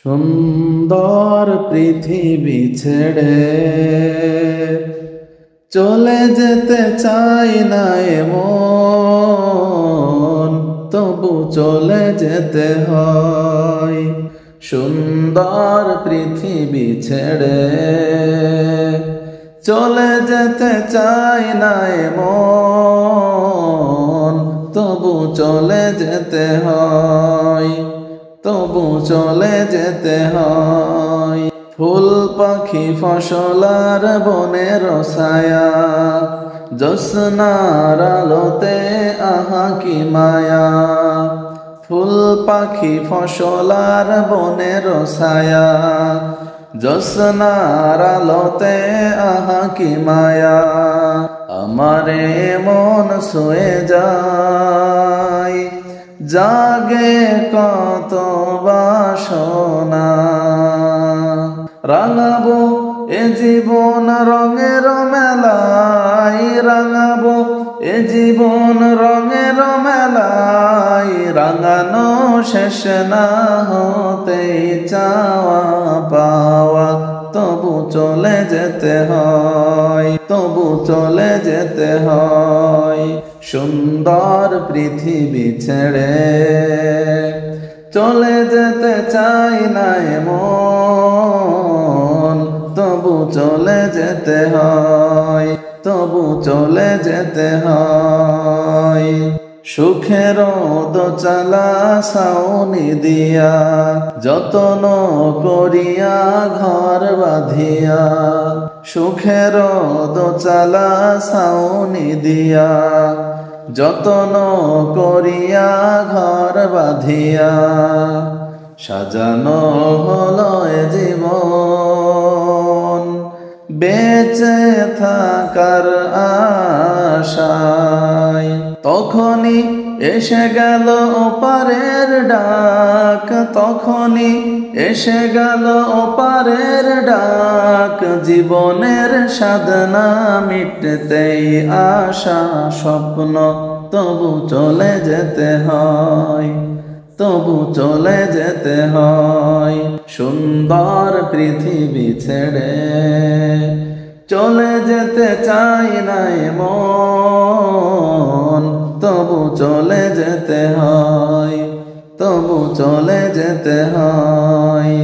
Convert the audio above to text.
সুন্দর পৃথিবী ছেড়ে চলে যেতে চাই না এমন, তবু চলে যেতে হয়। সুন্দর পৃথিবী ছেড়ে চলে যেতে চাই না এমন, তবু চলে যেতে হয়, তবু চলে যেতে হয়। ফুল পাখি ফসলার বনের ছায়া, জ্যোৎস্নার আলোতে আহা কি মায়া। ফুল পাখি ফসলার বনের ছায়া, জ্যোৎস্নার আলোতে আহা কি মায়া। আমারে মন ছুঁয়ে যায়, জাগে কত বাসনা। রাঙাবো এ জীবন রঙের মেলায়, রাঙাবো এ জীবন রঙের মেলায়। রাঙানো শেষ না হতেই চাওয়া পাওয়া, তবু চলে যেতে হয়, তবু চলে যেতে হয়। সুন্দর পৃথিবী ছেড়ে চলে যেতে চাই না এমন, তবু চলে যেতে হয়, তবু চলে যেতে হয়। সুখের দোচালা ছাউনি দিয়া, যতন করিয়া ঘর বাঁধিয়া। সুখের দোচালা ছাউনি দিয়া, যতন করিয়া ঘর বাঁধিয়া। সাজানো হলো এ জীবন বেঁচে থাকার আশায়। তখনই এসে গেল ওপারের ডাক, তখনই এসে গেল ওপারের ডাক। জীবনের সাধনা মিটতেই আশা স্বপ্ন, তবু চলে যেতে হয়, তবু চলে যেতে হয়। সুন্দর পৃথিবী ছেড়ে চলে যেতে চাই না এমন, তবু চলে যেতে হয়, তবু চলে যেতে হয়।